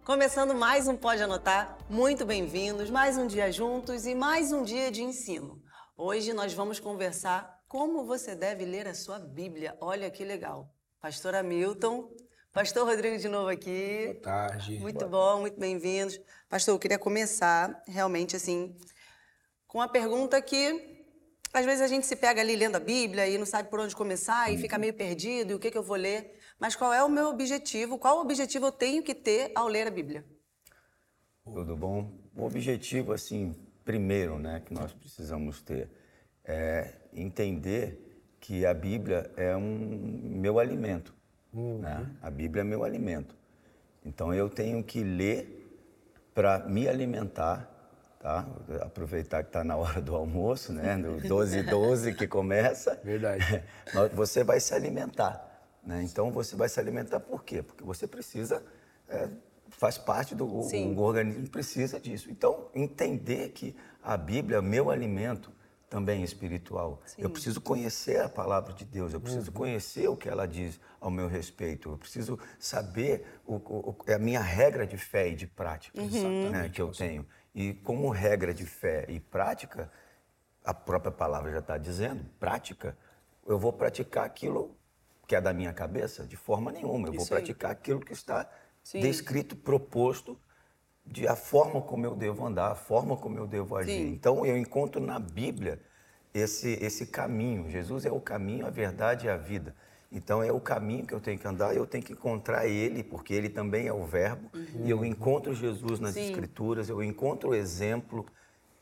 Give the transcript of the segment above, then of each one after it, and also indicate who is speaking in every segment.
Speaker 1: Começando mais um Pode Anotar, muito bem-vindos, mais um dia juntos e mais um dia de ensino. Hoje nós vamos conversar como você deve ler a sua Bíblia. Olha que legal. Pastor Hamilton, Pastor Rodrigo de novo aqui.
Speaker 2: Boa tarde.
Speaker 1: Muito bom, muito bem-vindos. Pastor, eu queria começar realmente assim, com uma pergunta que às vezes a gente se pega ali lendo a Bíblia e não sabe por onde começar e fica meio perdido, e o que eu vou ler? Mas qual é o meu objetivo? Qual objetivo eu tenho que ter ao ler a Bíblia?
Speaker 3: Tudo bom? O objetivo, assim, primeiro, né, que nós precisamos ter é entender que a Bíblia é meu alimento, né? A Bíblia é meu alimento. Então, eu tenho que ler para me alimentar, tá? Aproveitar que está na hora do almoço, né? Do 12 que começa.
Speaker 2: Verdade.
Speaker 3: Você vai se alimentar, né? Então, você vai se alimentar por quê? Porque você precisa... faz parte o organismo precisa disso. Então, entender que a Bíblia é meu alimento também espiritual.
Speaker 1: Sim.
Speaker 3: Eu preciso conhecer a palavra de Deus, eu preciso conhecer o que ela diz ao meu respeito, eu preciso saber a minha regra de fé e de prática, né, que eu tenho. E como regra de fé e prática, a própria palavra já está dizendo, prática, eu vou praticar aquilo que é da minha cabeça? De forma nenhuma, eu vou praticar aquilo que está descrito, proposto, a forma como eu devo andar, a forma como eu devo agir. Então, eu encontro na Bíblia esse caminho. Jesus é o caminho, a verdade e a vida. Então, é o caminho que eu tenho que andar, eu tenho que encontrar Ele, porque Ele também é o Verbo. E eu encontro Jesus nas Escrituras, eu encontro o exemplo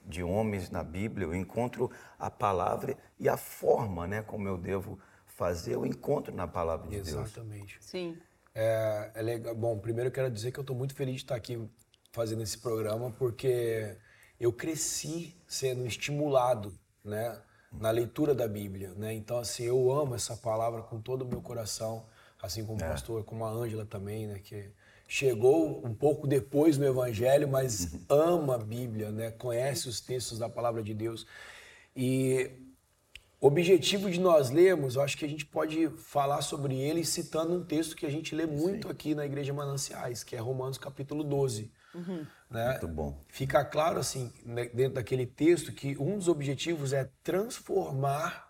Speaker 3: de homens na Bíblia, eu encontro a palavra e a forma, né, como eu devo fazer, eu encontro na palavra de Deus.
Speaker 2: Exatamente.
Speaker 1: Sim.
Speaker 2: É legal. Bom, primeiro eu quero dizer que eu estou muito feliz de estar aqui fazendo esse programa, porque eu cresci sendo estimulado, né, na leitura da Bíblia, né? Então, assim, eu amo essa palavra com todo o meu coração, assim como o pastor, como a Ângela também, né, que chegou um pouco depois no Evangelho, mas ama a Bíblia, né, conhece os textos da palavra de Deus. E o objetivo de nós lermos, eu acho que a gente pode falar sobre ele citando um texto que a gente lê muito aqui na Igreja Mananciais, que é Romanos capítulo 12. Né?
Speaker 3: Muito bom.
Speaker 2: Fica claro, assim, dentro daquele texto, que um dos objetivos é transformar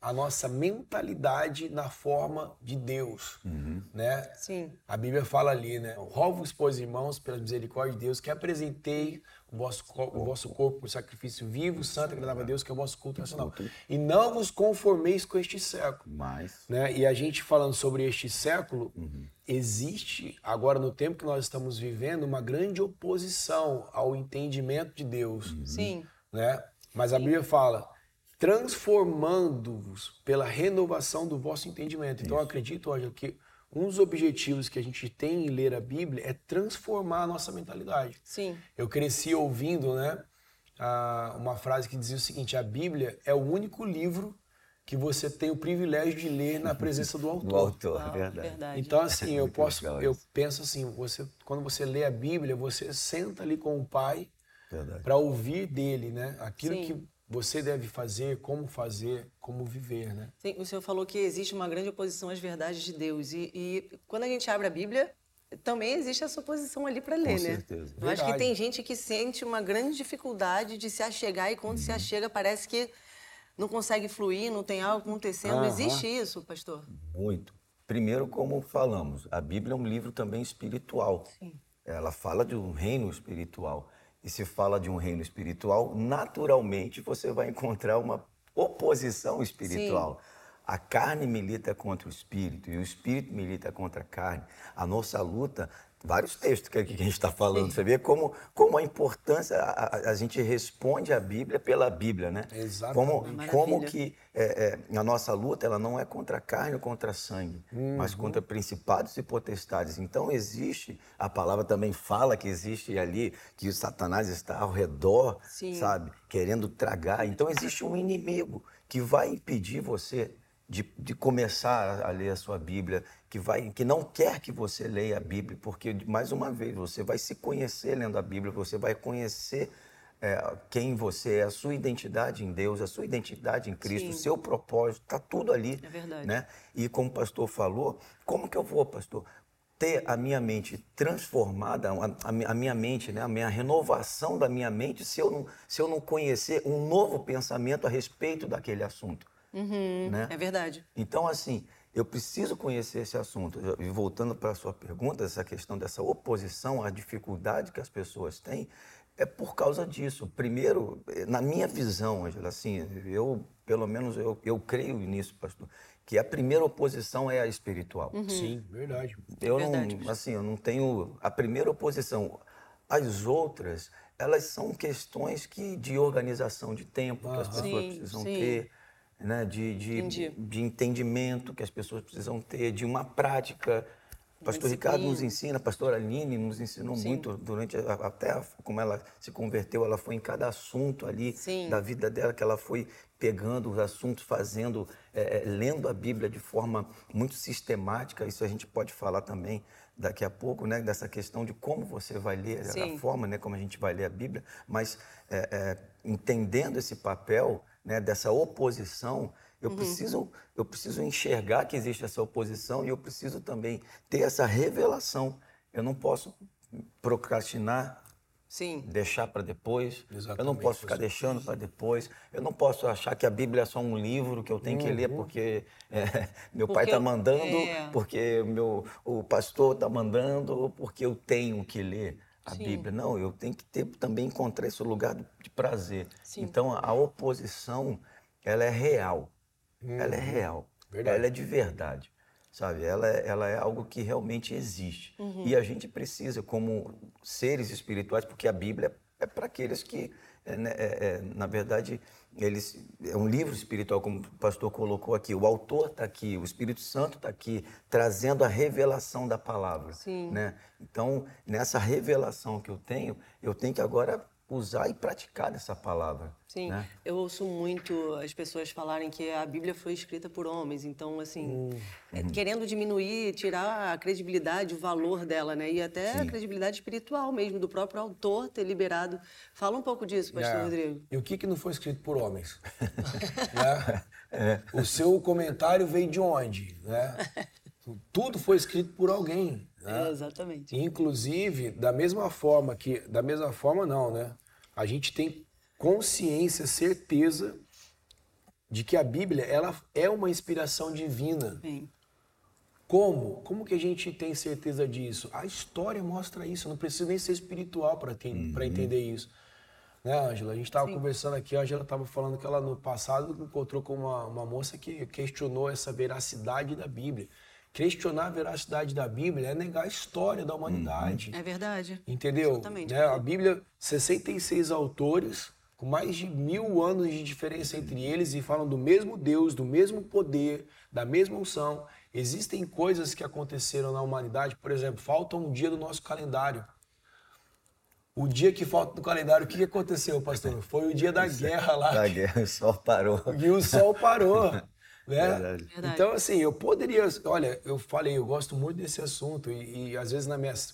Speaker 2: a nossa mentalidade na forma de Deus, né?
Speaker 1: Sim.
Speaker 2: A Bíblia fala ali, né? Rogo-vos, pois, irmãos, pela misericórdia de Deus, que apresentei o vosso corpo por sacrifício vivo, santo e agradável a Deus, que é o vosso culto nacional. E não vos conformeis com este século. Né? E a gente falando sobre este século, existe, agora no tempo que nós estamos vivendo, uma grande oposição ao entendimento de Deus.
Speaker 1: Sim.
Speaker 2: Né? Mas a Bíblia fala, transformando-vos pela renovação do vosso entendimento. Então eu acredito, Ângelo, que um dos objetivos que a gente tem em ler a Bíblia é transformar a nossa mentalidade.
Speaker 1: Sim.
Speaker 2: Eu cresci ouvindo, né, uma frase que dizia o seguinte, a Bíblia é o único livro que você tem o privilégio de ler na presença do autor.
Speaker 3: Do autor, verdade.
Speaker 1: Verdade.
Speaker 2: Então, assim, eu
Speaker 3: legal isso.
Speaker 2: penso assim, quando você lê a Bíblia, você senta ali com o Pai
Speaker 3: Verdade.
Speaker 2: para ouvir dele, né? Aquilo
Speaker 1: Sim.
Speaker 2: que você deve fazer, como viver, né?
Speaker 1: Sim, o senhor falou que existe uma grande oposição às verdades de Deus. E quando a gente abre a Bíblia, também existe essa oposição ali para ler, né?
Speaker 3: certeza.
Speaker 1: Eu acho que
Speaker 2: Verdade.
Speaker 1: tem gente que sente uma grande dificuldade de se achegar e quando se achega parece que não consegue fluir, não tem algo acontecendo. Existe isso, pastor?
Speaker 3: Muito. Primeiro, como falamos, a Bíblia é um livro também espiritual. Ela fala de um reino espiritual. E se fala de um reino espiritual, naturalmente você vai encontrar uma oposição espiritual. A carne milita contra o espírito e o espírito milita contra a carne. A nossa luta, vários textos que a gente está falando, você vê como a importância, a gente responde à Bíblia pela Bíblia, né?
Speaker 2: Exatamente.
Speaker 3: Como que a nossa luta ela não é contra a carne ou contra sangue, mas contra principados e potestades. Então existe, a palavra também fala que existe ali, que o Satanás está ao redor, sabe, querendo tragar. Então existe um inimigo que vai impedir você de começar a ler a sua Bíblia, que não quer que você leia a Bíblia, porque, mais uma vez, você vai se conhecer lendo a Bíblia, você vai conhecer quem você é, a sua identidade em Deus, a sua identidade em Cristo, o seu propósito, está tudo ali.
Speaker 1: É verdade.
Speaker 3: Né? E como o pastor falou, como que eu vou, pastor? ter a minha mente transformada, a minha mente, né, a minha renovação da minha mente, se eu não conhecer um novo pensamento a respeito daquele assunto. Né?
Speaker 1: É verdade.
Speaker 3: Então, assim, eu preciso conhecer esse assunto. E voltando para a sua pergunta, essa questão dessa oposição, a dificuldade que as pessoas têm, é por causa disso. Primeiro, na minha visão, Ângela, assim, pelo menos eu creio nisso, pastor, que a primeira oposição é a espiritual.
Speaker 2: Sim, verdade.
Speaker 3: Eu não tenho a primeira oposição. As outras, elas são questões de organização de tempo que as pessoas precisam ter, né? De entendimento que as pessoas precisam ter, de uma prática. Pastor Ricardo nos ensina, a pastora Aline nos ensinou muito durante, até como ela se converteu, ela foi em cada assunto ali da vida dela, que ela foi pegando os assuntos, lendo a Bíblia de forma muito sistemática. Isso a gente pode falar também daqui a pouco, né, dessa questão de como você vai ler, a forma, né, como a gente vai ler a Bíblia, mas entendendo esse papel, né, dessa oposição, eu preciso enxergar que existe essa oposição e eu preciso também ter essa revelação. Eu não posso procrastinar, deixar para depois.
Speaker 2: Exatamente,
Speaker 3: eu não posso ficar deixando para depois. Eu não posso achar que a Bíblia é só um livro que eu tenho que ler porque meu pai está mandando, porque o pastor está mandando, ou porque eu tenho que ler a Bíblia. Não, eu tenho que também encontrar esse lugar de prazer. Então, a oposição, ela é real. Ela é real.
Speaker 2: Verdade.
Speaker 3: Ela é de verdade. Sabe? Ela é algo que realmente existe. E a gente precisa, como seres espirituais, porque a Bíblia é para aqueles que, na verdade, é um livro espiritual, como o pastor colocou aqui. O autor está aqui, o Espírito Santo está aqui, trazendo a revelação da palavra. Né? Então, nessa revelação que eu tenho que agora usar e praticar essa palavra.
Speaker 1: Sim,
Speaker 3: né?
Speaker 1: Eu ouço muito as pessoas falarem que a Bíblia foi escrita por homens, então, assim, querendo diminuir, tirar a credibilidade, o valor dela, né? E até a credibilidade espiritual mesmo, do próprio autor ter liberado. Fala um pouco disso, pastor Rodrigo.
Speaker 2: E o que não foi escrito por homens? Né? O seu comentário veio de onde? Né? Tudo foi escrito por alguém. Né?
Speaker 1: Exatamente.
Speaker 2: Inclusive, da mesma forma não, né? A gente tem consciência, certeza de que a Bíblia ela é uma inspiração divina.
Speaker 1: Bem.
Speaker 2: Como? Como que a gente tem certeza disso? A história mostra isso, não precisa nem ser espiritual para entender isso. Né, Ângela? A gente estava conversando aqui, a Ângela estava falando que ela no passado encontrou com uma moça que questionou essa veracidade da Bíblia. Questionar a veracidade da Bíblia é negar a história da humanidade.
Speaker 1: É verdade.
Speaker 2: Entendeu?
Speaker 1: Exatamente.
Speaker 2: Né? A Bíblia, 66 autores, com mais de 1000 anos de diferença entre eles e falam do mesmo Deus, do mesmo poder, da mesma unção. Existem coisas que aconteceram na humanidade, por exemplo, falta um dia do nosso calendário. O dia que falta no calendário, o que aconteceu, pastor? Foi o dia da guerra lá.
Speaker 3: Da guerra, o sol parou.
Speaker 2: E o sol parou. Né?
Speaker 3: Verdade.
Speaker 2: Então, assim, eu poderia... Olha, eu falei, eu gosto muito desse assunto e às vezes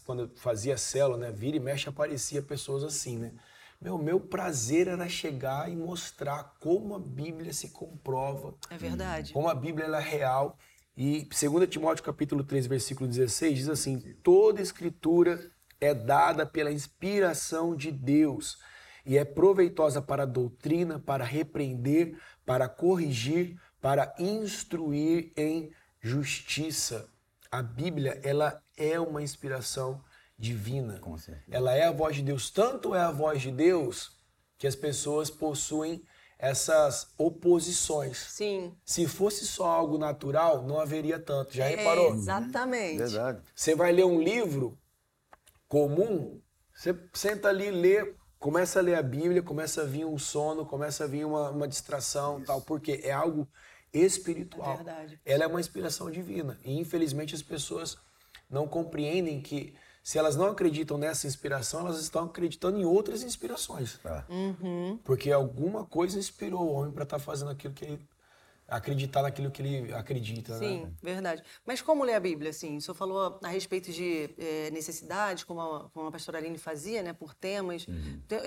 Speaker 2: quando eu fazia célula, né, vira e mexe, aparecia pessoas assim, né? Meu prazer era chegar e mostrar como a Bíblia se comprova.
Speaker 1: É verdade.
Speaker 2: Como a Bíblia ela é real. E 2 Timóteo capítulo 3, versículo 16, diz assim, toda escritura é dada pela inspiração de Deus e é proveitosa para a doutrina, para repreender, para corrigir, para instruir em justiça. A Bíblia, ela é uma inspiração divina.
Speaker 3: Com certeza.
Speaker 2: Ela é a voz de Deus. Tanto é a voz de Deus que as pessoas possuem essas oposições.
Speaker 1: Sim.
Speaker 2: Se fosse só algo natural, não haveria tanto. Já reparou?
Speaker 1: Exatamente.
Speaker 3: Verdade.
Speaker 2: Você vai ler um livro comum, você senta ali e lê, começa a ler a Bíblia, começa a vir um sono, começa a vir uma distração, tal, porque é algo espiritual.
Speaker 1: É verdade.
Speaker 2: Ela é uma inspiração divina. E infelizmente as pessoas não compreendem que se elas não acreditam nessa inspiração, elas estão acreditando em outras inspirações.
Speaker 3: Tá.
Speaker 2: Porque alguma coisa inspirou o homem para estar fazendo aquilo que ele acreditar naquilo que ele acredita,
Speaker 1: Sim,
Speaker 2: né?
Speaker 1: verdade. Mas como ler a Bíblia, assim? O senhor falou a respeito de necessidade, como a pastora Aline fazia, né? Por temas. Então,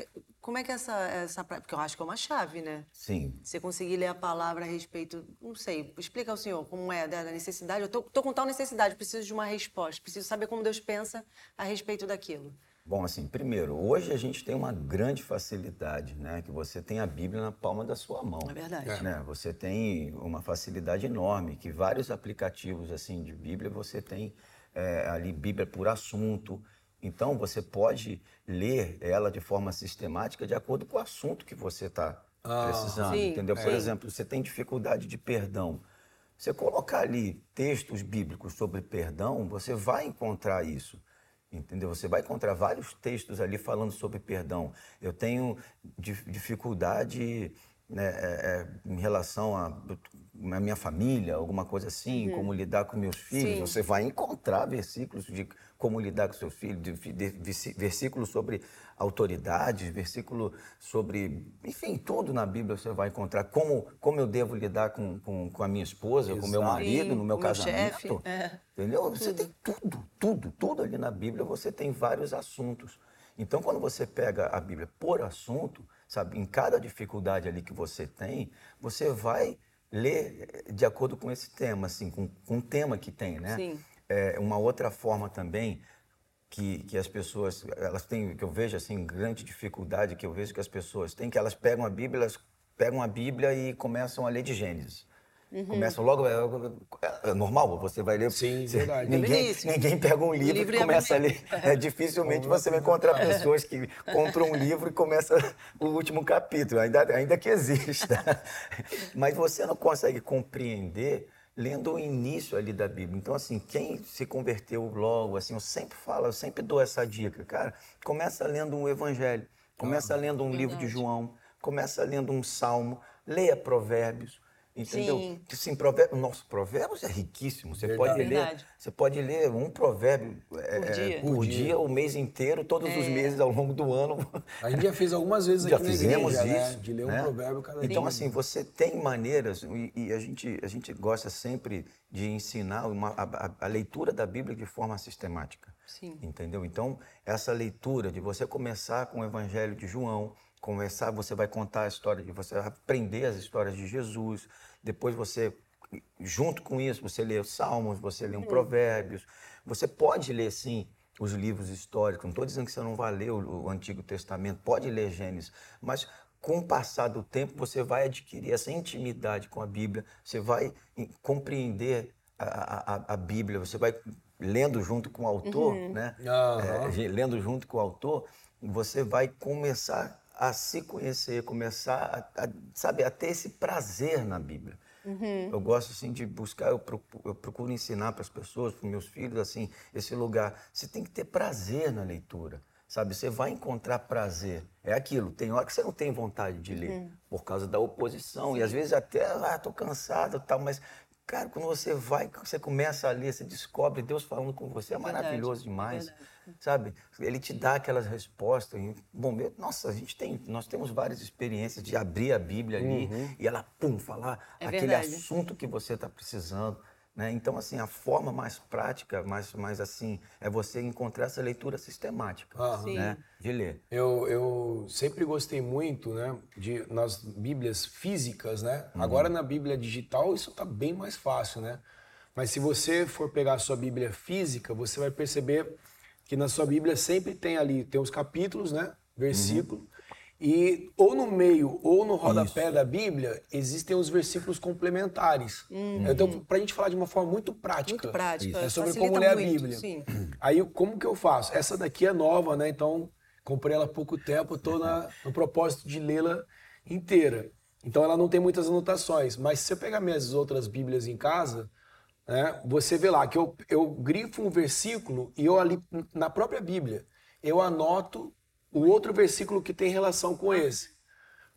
Speaker 1: como é que essa prática... Porque eu acho que é uma chave, né?
Speaker 3: Sim.
Speaker 1: Você conseguir ler a palavra a respeito... Não sei, explica ao senhor como é da necessidade. Eu tô com tal necessidade, preciso de uma resposta. Preciso saber como Deus pensa a respeito daquilo.
Speaker 3: Bom, assim, primeiro, hoje a gente tem uma grande facilidade, né? Que você tem a Bíblia na palma da sua mão.
Speaker 1: É verdade.
Speaker 3: Né? Você tem uma facilidade enorme, que vários aplicativos, assim, de Bíblia, você tem ali Bíblia por assunto. Então, você pode ler ela de forma sistemática de acordo com o assunto que você está precisando,
Speaker 1: sim,
Speaker 3: entendeu? Por
Speaker 1: sim.
Speaker 3: exemplo, você tem dificuldade de perdão. Você colocar ali textos bíblicos sobre perdão, você vai encontrar isso. Entendeu? Você vai encontrar vários textos ali falando sobre perdão. Eu tenho dificuldade, né, em relação à minha família, alguma coisa assim, como lidar com meus filhos.
Speaker 1: Sim.
Speaker 3: Você vai encontrar versículos de como lidar com seus filhos, versículos sobre autoridade, versículo sobre... Enfim, tudo na Bíblia você vai encontrar. Como eu devo lidar com a minha esposa, com o meu marido, no meu
Speaker 1: com o meu
Speaker 3: casamento.
Speaker 1: chefe,
Speaker 3: Entendeu? Você tem tudo ali na Bíblia, você tem vários assuntos. Então, quando você pega a Bíblia por assunto, sabe, em cada dificuldade ali que você tem, você vai ler de acordo com esse tema, assim, com o tema que tem, né?
Speaker 1: Sim.
Speaker 3: Uma outra forma também que as pessoas, elas têm, que eu vejo assim, grande dificuldade que eu vejo que as pessoas têm, que elas pegam a Bíblia e começam a ler de Gênesis. Começam logo, é normal, você vai ler.
Speaker 2: Sim, verdade.
Speaker 3: Ninguém pega um livro e começa a ler. Dificilmente você vai encontrar pessoas que compram um livro e começam o último capítulo, ainda que exista. Mas você não consegue compreender lendo o início ali da Bíblia. Então, assim, quem se converteu logo, assim, eu sempre dou essa dica, cara, começa lendo um evangelho, começa lendo um livro de João, começa lendo um salmo, leia Provérbios. Entendeu?
Speaker 1: Sim.
Speaker 3: Assim, Provérbios é riquíssimo. Você
Speaker 1: Verdade.
Speaker 3: pode ler um provérbio
Speaker 1: Por dia.
Speaker 3: por dia, o mês inteiro, todos os meses ao longo do ano.
Speaker 2: A gente já fez algumas vezes
Speaker 3: Já
Speaker 2: aqui na
Speaker 3: fizemos
Speaker 2: igreja, né?
Speaker 3: isso,
Speaker 2: De ler um
Speaker 3: né?
Speaker 2: provérbio cada
Speaker 3: Então,
Speaker 2: dia.
Speaker 3: assim, você tem maneiras, e a gente gosta sempre de ensinar a leitura da Bíblia de forma sistemática.
Speaker 1: Sim.
Speaker 3: Entendeu? Então, essa leitura de você começar com o Evangelho de João, você vai contar a história você vai aprender as histórias de Jesus, depois você, junto com isso, você lê os Salmos, você lê um Provérbios, você pode ler, sim, os livros históricos, não estou dizendo que você não vai ler o Antigo Testamento, pode ler Gênesis, mas com o passar do tempo você vai adquirir essa intimidade com a Bíblia, você vai compreender a Bíblia, você vai lendo junto com o autor, né? Lendo junto com o autor, você vai começar a se conhecer, começar a ter esse prazer na Bíblia. Eu gosto assim de buscar, eu procuro ensinar para as pessoas, para os meus filhos, assim, esse lugar. Você tem que ter prazer na leitura, sabe? Você vai encontrar prazer. É aquilo, tem hora que você não tem vontade de ler, por causa da oposição, e às vezes até, estou cansado e tal, mas... Cara, quando você começa a ler, você descobre Deus falando com você, é maravilhoso demais, sabe? Ele te dá aquelas respostas. Bom, nossa, nós temos várias experiências de abrir a Bíblia ali e ela, falar aquele assunto que você está precisando. Né? Então, assim, a forma mais prática, mais assim, é você encontrar essa leitura sistemática, né? De ler.
Speaker 2: Eu sempre gostei muito, né, nas Bíblias físicas, né? Agora na Bíblia digital isso tá bem mais fácil, né? Mas se você for pegar a sua Bíblia física, você vai perceber que na sua Bíblia sempre tem os capítulos, né? Versículo. E ou no meio ou no rodapé da Bíblia existem os versículos complementares. Então, para a gente falar de uma forma muito prática,
Speaker 1: Muito prática.
Speaker 2: é sobre
Speaker 1: Facilita
Speaker 2: como ler a
Speaker 1: muito,
Speaker 2: Bíblia.
Speaker 1: sim.
Speaker 2: Aí, como que eu faço? Essa daqui é nova, né? Então, comprei ela há pouco tempo, estou no propósito de lê-la inteira. Então, ela não tem muitas anotações. Mas se você pegar minhas outras Bíblias em casa, né, você vê lá que eu grifo um versículo e eu ali, na própria Bíblia, eu anoto o outro versículo que tem relação com esse.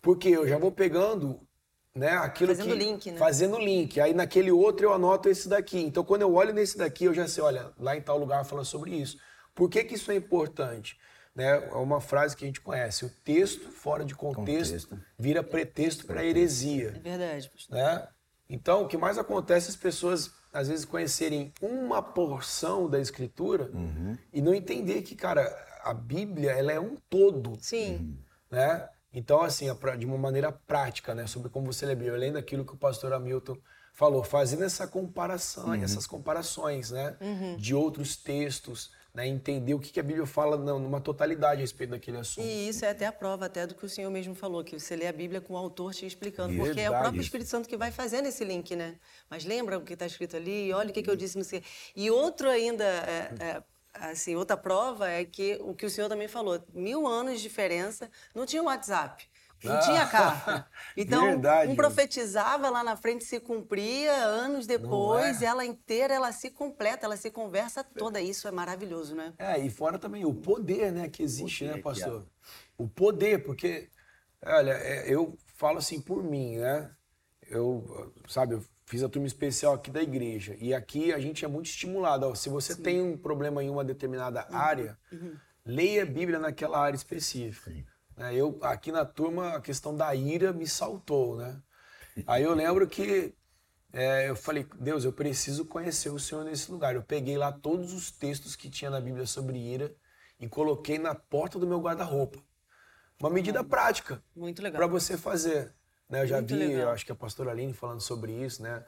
Speaker 2: Porque eu já vou pegando, né, aquilo
Speaker 1: Fazendo link, né?
Speaker 2: Fazendo link. Aí naquele outro eu anoto esse daqui. Então quando eu olho nesse daqui, eu já sei, olha, lá em tal lugar fala sobre isso. Por que isso é importante? Né, é uma frase que a gente conhece. O texto fora de contexto vira pretexto para heresia.
Speaker 1: É verdade, pastor.
Speaker 2: Né? Então, o que mais acontece é as pessoas, às vezes, conhecerem uma porção da Escritura e não entender que, cara, a Bíblia, ela é um todo.
Speaker 1: Sim.
Speaker 2: Né? Então, assim, de uma maneira prática, né, sobre como você lê a Bíblia, além daquilo que o pastor Hamilton falou, fazendo essa comparação, essas comparações, né, de outros textos, né, entender o que a Bíblia fala numa totalidade a respeito daquele assunto.
Speaker 1: E isso é até a prova até do que o senhor mesmo falou, que você lê a Bíblia com o autor te explicando,
Speaker 2: Verdade.
Speaker 1: porque é o próprio Espírito Santo que vai fazendo esse link, né? Mas lembra o que está escrito ali? Olha o que eu disse, não sei. E outro ainda, assim, outra prova é que o que o senhor também falou, 1000 anos de diferença, não tinha WhatsApp. Não tinha carta. Então,
Speaker 2: Verdade.
Speaker 1: profetizava lá na frente, se cumpria, anos depois, ela inteira, ela se completa, ela se conversa toda. Isso é maravilhoso, né?
Speaker 2: E fora também o poder, né, que existe, né, pastor? O poder, porque, olha, eu falo assim por mim, né? Eu fiz a turma especial aqui da igreja e aqui a gente é muito estimulado. Ó, se você tem um problema em uma determinada área, leia a Bíblia naquela área específica. Eu, aqui na turma, a questão da ira me saltou, né? Aí eu lembro que eu falei, Deus, eu preciso conhecer o Senhor nesse lugar. Eu peguei lá todos os textos que tinha na Bíblia sobre ira e coloquei na porta do meu guarda-roupa. Uma medida prática para você fazer. Né? Eu já vi, eu acho que a pastora Aline falando sobre isso, né?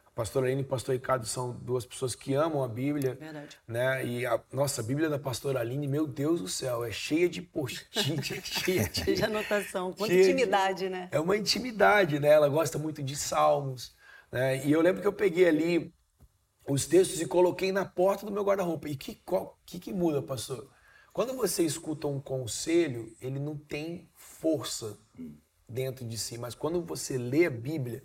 Speaker 2: A pastora Aline e o pastor Ricardo são duas pessoas que amam a Bíblia.
Speaker 1: Verdade.
Speaker 2: Né? E nossa, a Bíblia da pastora Aline, meu Deus do céu, é cheia de post-it, cheia
Speaker 1: de anotação, quanta intimidade, né?
Speaker 2: É uma intimidade, né? Ela gosta muito de salmos. Né? E eu lembro que eu peguei ali os textos e coloquei na porta do meu guarda-roupa. E que muda, pastor? Quando você escuta um conselho, ele não tem força dentro de si. Mas quando você lê a Bíblia,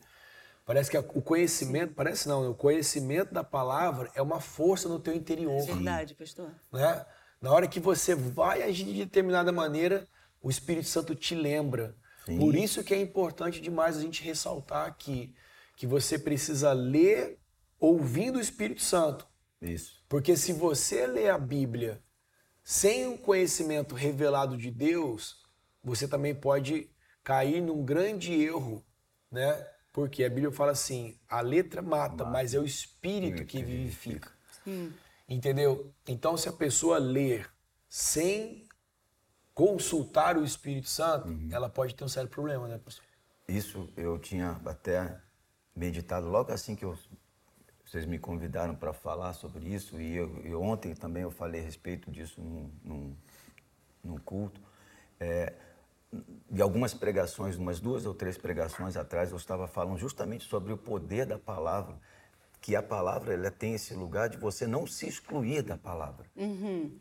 Speaker 2: parece que o conhecimento, parece não, o conhecimento da palavra é uma força no teu interior.
Speaker 1: Verdade, pastor.
Speaker 2: Né? Na hora que você vai agir de determinada maneira, o Espírito Santo te lembra. Sim. Por isso que é importante demais a gente ressaltar aqui que você precisa ler ouvindo o Espírito Santo.
Speaker 3: Isso.
Speaker 2: Porque se você lê a Bíblia sem o conhecimento revelado de Deus, você também pode cair num grande erro, né? Porque a Bíblia fala assim, a letra mata, mas é o Espírito que vivifica. Entendeu? Então, se a pessoa ler sem consultar o Espírito Santo, ela pode ter um sério problema, né, pastor?
Speaker 3: Isso eu tinha até meditado logo assim que vocês me convidaram para falar sobre isso, e ontem também eu falei a respeito disso num culto. De algumas pregações, umas 2 ou 3 pregações atrás, eu estava falando justamente sobre o poder da palavra, que a palavra ela tem esse lugar de você não se excluir da palavra.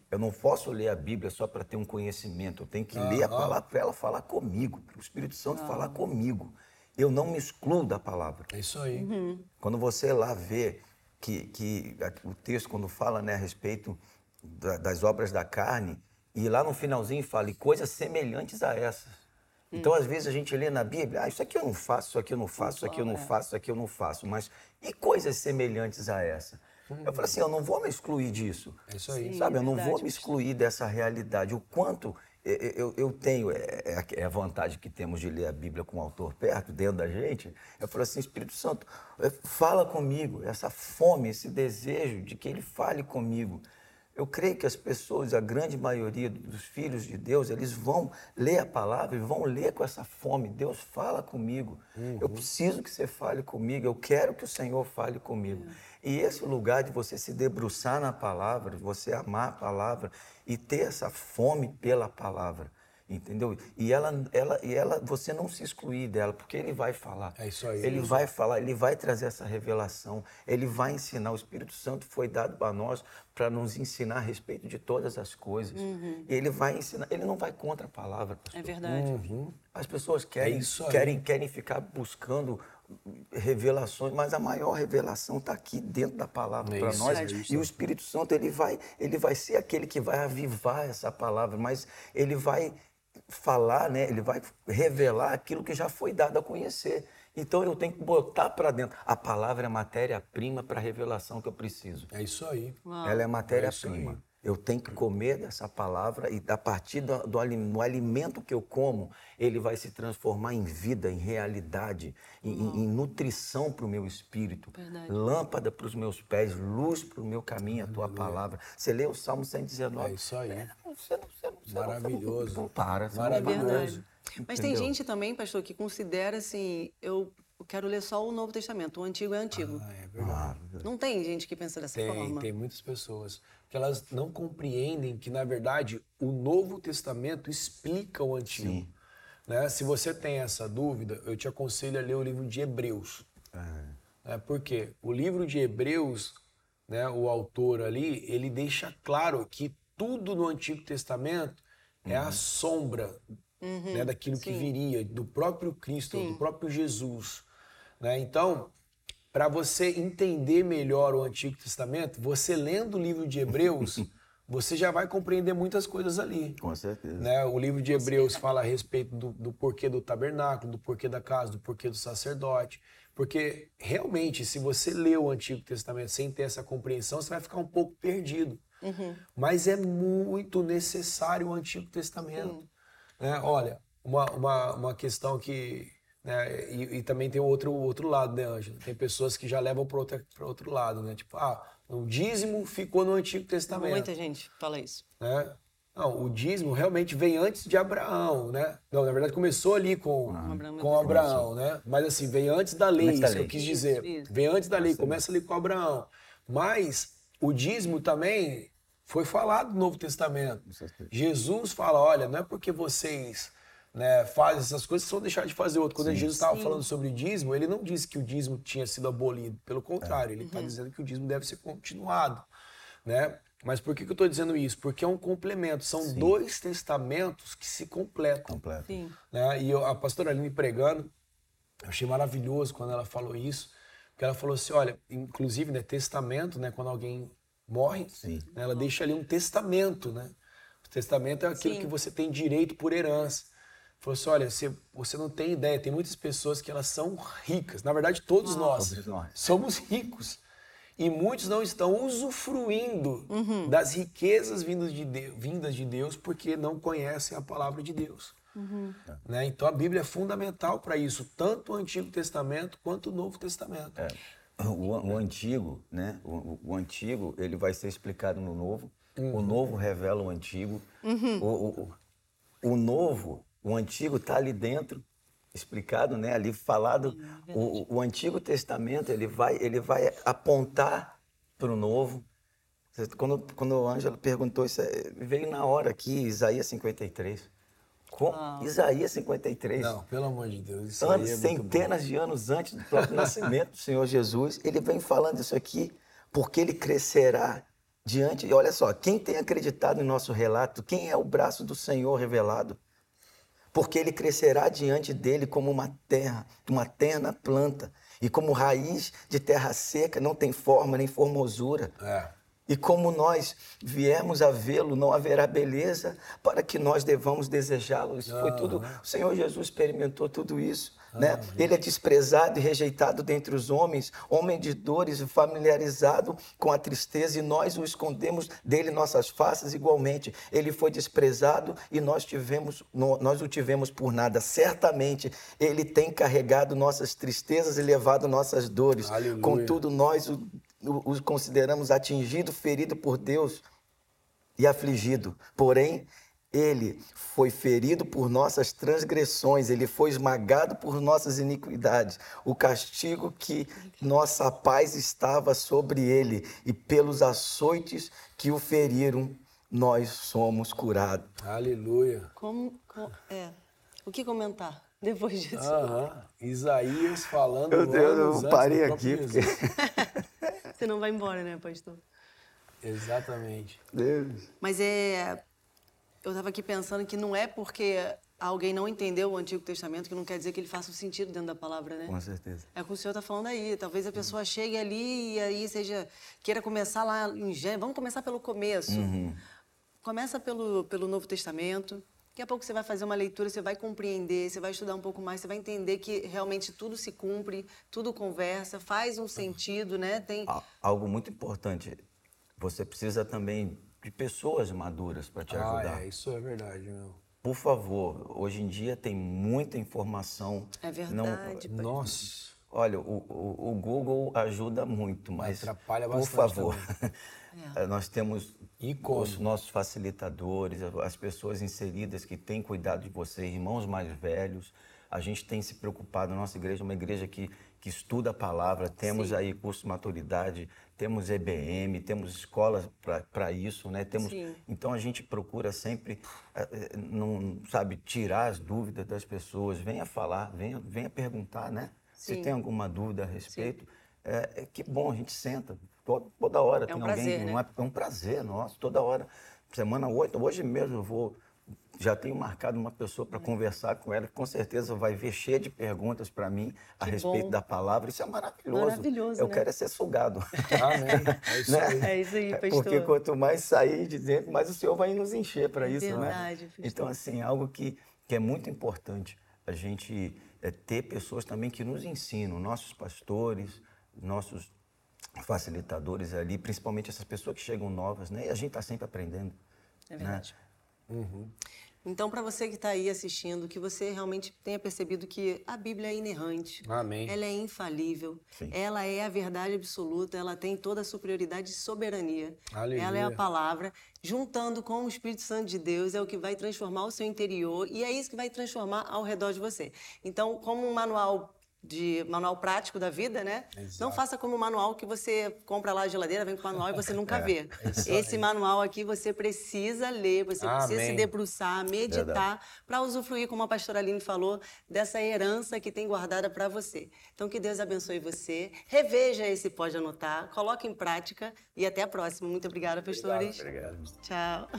Speaker 3: Eu não posso ler a Bíblia só para ter um conhecimento, eu tenho que ler a palavra para ela falar comigo, para o Espírito Santo falar comigo. Eu não me excluo da palavra.
Speaker 2: É isso aí.
Speaker 3: Quando você lá vê que o texto, quando fala, né, a respeito das obras da carne, e lá no finalzinho fala, e coisas semelhantes a essas. Então, às vezes, a gente lê na Bíblia, isso aqui eu não faço, isso aqui eu não faço, isso aqui eu não faço, isso aqui eu não faço. Mas e coisas semelhantes a essa? Eu falei assim, eu não vou me excluir disso.
Speaker 2: É isso aí.
Speaker 3: Sabe, eu não vou me excluir dessa realidade. O quanto eu tenho, a vantagem que temos de ler a Bíblia com o autor perto, dentro da gente. Eu falei assim, Espírito Santo, fala comigo, essa fome, esse desejo de que ele fale comigo. Eu creio que as pessoas, a grande maioria dos filhos de Deus, eles vão ler a palavra e vão ler com essa fome. Deus fala comigo. Eu preciso que você fale comigo. Eu quero que o Senhor fale comigo. E esse lugar de você se debruçar na palavra, de você amar a palavra e ter essa fome pela palavra. Entendeu? E você não se excluir dela, porque ele vai falar.
Speaker 2: É isso aí.
Speaker 3: Ele vai falar, ele vai trazer essa revelação, ele vai ensinar. O Espírito Santo foi dado para nós para nos ensinar a respeito de todas as coisas. E ele vai ensinar, ele não vai contra a palavra, pastor.
Speaker 1: É verdade.
Speaker 3: As pessoas querem ficar buscando revelações, mas a maior revelação está aqui dentro da palavra para nós. E o Espírito Santo ele vai ser aquele que vai avivar essa palavra, mas ele vai falar, né? Ele vai revelar aquilo que já foi dado a conhecer. Então eu tenho que botar para dentro. A palavra é a matéria-prima para a revelação que eu preciso.
Speaker 2: É isso aí.
Speaker 3: Ela é a matéria-prima. Eu tenho que comer dessa palavra e a partir do alimento que eu como, ele vai se transformar em vida, em realidade, em nutrição para o meu espírito.
Speaker 1: Verdade.
Speaker 3: Lâmpada para os meus pés, luz para o meu caminho, a tua palavra. Você lê o Salmo 119.
Speaker 2: É isso aí.
Speaker 3: Você
Speaker 2: Maravilhoso.
Speaker 3: não para. Você
Speaker 2: Maravilhoso.
Speaker 3: Não para.
Speaker 1: Verdade. Mas tem
Speaker 3: Entendeu?
Speaker 1: gente também, pastor, que considera assim, eu quero ler só o Novo Testamento, o Antigo é Antigo.
Speaker 2: É verdade.
Speaker 1: Não tem gente que pensa dessa forma.
Speaker 2: Tem muitas pessoas que elas não compreendem que, na verdade, o Novo Testamento explica o Antigo.
Speaker 3: Sim.
Speaker 2: Né? Se você tem essa dúvida, eu te aconselho a ler o livro de Hebreus. Por quê? O livro de Hebreus, né, o autor ali, ele deixa claro que tudo no Antigo Testamento é a sombra, né, daquilo que viria, do próprio Cristo, do próprio Jesus. Né? Então, para você entender melhor o Antigo Testamento, você lendo o livro de Hebreus, você já vai compreender muitas coisas ali.
Speaker 3: Com certeza.
Speaker 2: Né? O livro de Hebreus fala a respeito do porquê do tabernáculo, do porquê da casa, do porquê do sacerdote. Porque, realmente, se você lê o Antigo Testamento sem ter essa compreensão, você vai ficar um pouco perdido. Mas é muito necessário o Antigo Testamento. Né? Olha, uma questão que... Né? E também tem o outro lado, né, Ângela? Tem pessoas que já levam para outro lado, né? Tipo, o dízimo ficou no Antigo Testamento.
Speaker 1: Muita gente fala isso.
Speaker 2: Né? Não, o dízimo realmente vem antes de Abraão, né? Não, na verdade começou ali com Abraão, né? Mas assim, vem antes da lei, isso que eu quis dizer.
Speaker 1: Isso.
Speaker 2: Vem antes da lei, começa ali com Abraão. Mas o dízimo também foi falado no Novo Testamento. Jesus fala, olha, não é porque vocês... Né, faz essas coisas, só deixar de fazer outro. Quando Jesus estava falando sobre o dízimo, ele não disse que o dízimo tinha sido abolido. Pelo contrário, ele está dizendo que o dízimo deve ser continuado. Né? Mas por que eu estou dizendo isso? Porque é um complemento. São dois testamentos que se completam.
Speaker 1: Sim.
Speaker 2: Né? E a pastora Aline pregando, eu achei maravilhoso quando ela falou isso. Porque ela falou assim, olha, inclusive, né, testamento, né, quando alguém morre, né, ela deixa ali um testamento. Né? O testamento é aquilo que você tem direito por herança. Falou assim, olha, você não tem ideia, tem muitas pessoas que elas são ricas. Na verdade, todos nós somos ricos. E muitos não estão usufruindo das riquezas vindas de Deus porque não conhecem a palavra de Deus. Né? Então, a Bíblia é fundamental para isso, tanto o Antigo Testamento quanto o Novo Testamento.
Speaker 3: O Antigo, né? O Antigo, ele vai ser explicado no Novo. O Novo revela o Antigo. O Novo... O Antigo está ali dentro, explicado, né? Ali falado. O Antigo Testamento ele vai apontar para o Novo. Quando a Ângela perguntou isso, veio na hora aqui, Isaías 53. Isaías 53.
Speaker 2: Não, pelo amor de Deus. Isso aí é
Speaker 3: centenas de anos antes do próprio nascimento do Senhor Jesus, ele vem falando isso aqui, porque ele crescerá diante. E olha só, quem tem acreditado em nosso relato, quem é o braço do Senhor revelado? Porque ele crescerá diante dele como uma terna planta, e como raiz de terra seca, não tem forma nem formosura. E como nós viemos a vê-lo, não haverá beleza para que nós devamos desejá-lo. Isso foi tudo, o Senhor Jesus experimentou tudo isso. Né? Ele é desprezado e rejeitado dentre os homens, homem de dores e familiarizado com a tristeza, e nós o escondemos dele nossas faces igualmente. Ele foi desprezado e nós o tivemos por nada. Certamente ele tem carregado nossas tristezas e levado nossas dores.
Speaker 2: Aleluia.
Speaker 3: Contudo, nós o consideramos atingido, ferido por Deus e afligido. Porém, ele foi ferido por nossas transgressões, ele foi esmagado por nossas iniquidades. O castigo que nossa paz estava sobre ele, e pelos açoites que o feriram, nós somos curados.
Speaker 2: Aleluia.
Speaker 1: O que comentar depois disso?
Speaker 2: Isaías falando.
Speaker 3: Meu Deus, eu parei aqui.
Speaker 1: Porque... Você não vai embora, né, pastor?
Speaker 2: Exatamente.
Speaker 3: Deus.
Speaker 1: Mas eu estava aqui pensando que não é porque alguém não entendeu o Antigo Testamento que não quer dizer que ele faça um sentido dentro da palavra, né?
Speaker 3: Com certeza.
Speaker 1: É o que o senhor está falando aí. Talvez a pessoa chegue ali e aí queira começar lá em Gênesis. Vamos começar pelo começo. Começa pelo Novo Testamento. Daqui a pouco você vai fazer uma leitura, você vai compreender, você vai estudar um pouco mais, você vai entender que realmente tudo se cumpre, tudo conversa, faz um sentido, né?
Speaker 3: Algo muito importante. Você precisa também de pessoas maduras para te ajudar.
Speaker 2: Isso é verdade, meu.
Speaker 3: Por favor, hoje em dia tem muita informação.
Speaker 1: É verdade.
Speaker 2: Nossa.
Speaker 3: Olha, o Google ajuda muito, mas
Speaker 2: atrapalha
Speaker 3: por
Speaker 2: bastante
Speaker 3: favor, nós temos os nossos facilitadores, as pessoas inseridas que têm cuidado de você, irmãos mais velhos. A gente tem se preocupado, nossa igreja é uma igreja que estuda a palavra, temos aí curso de maturidade, temos EBM, temos escolas para isso, né? Então a gente procura sempre, não, sabe, tirar as dúvidas das pessoas, venha falar, venha perguntar, né? Se tem alguma dúvida a respeito, que bom, a gente senta toda hora.
Speaker 1: É um prazer,
Speaker 3: alguém,
Speaker 1: né?
Speaker 3: É um prazer nosso, toda hora. Semana 8, hoje mesmo já tenho marcado uma pessoa para conversar com ela, que com certeza vai ver cheia de perguntas para mim a respeito da palavra. Isso é maravilhoso.
Speaker 1: Maravilhoso,
Speaker 3: Eu
Speaker 1: né?
Speaker 3: quero ser sugado.
Speaker 2: Amém. É isso aí.
Speaker 1: É isso aí, pastor.
Speaker 3: Porque quanto mais sair de dentro, mais o Senhor vai nos encher para isso,
Speaker 1: verdade,
Speaker 3: né?
Speaker 1: pastor.
Speaker 3: Então, assim, algo que é muito importante a gente ter pessoas também que nos ensinam, nossos pastores, nossos facilitadores ali, principalmente essas pessoas que chegam novas, né? E a gente está sempre aprendendo.
Speaker 1: É verdade. Então, para você que está aí assistindo, que você realmente tenha percebido que a Bíblia é inerrante.
Speaker 2: Amém.
Speaker 1: Ela é infalível.
Speaker 3: Sim.
Speaker 1: Ela é a verdade absoluta. Ela tem toda a superioridade e soberania.
Speaker 2: Aleluia.
Speaker 1: Ela é a palavra. Juntando com o Espírito Santo de Deus, é o que vai transformar o seu interior e é isso que vai transformar ao redor de você. Então, como um manual prático da vida, né?
Speaker 2: Exato.
Speaker 1: Não faça como o manual que você compra lá a geladeira, vem com o manual e você nunca vê.
Speaker 2: isso
Speaker 1: Esse
Speaker 2: aí.
Speaker 1: manual aqui você precisa ler, você precisa se
Speaker 2: Amém.
Speaker 1: debruçar, meditar, para usufruir, como a pastora Aline falou, dessa herança que tem guardada para você. Então, que Deus abençoe você, reveja esse Pode Anotar, coloque em prática e até a próxima. Muito obrigada, pastores.
Speaker 3: Obrigado.
Speaker 1: Tchau.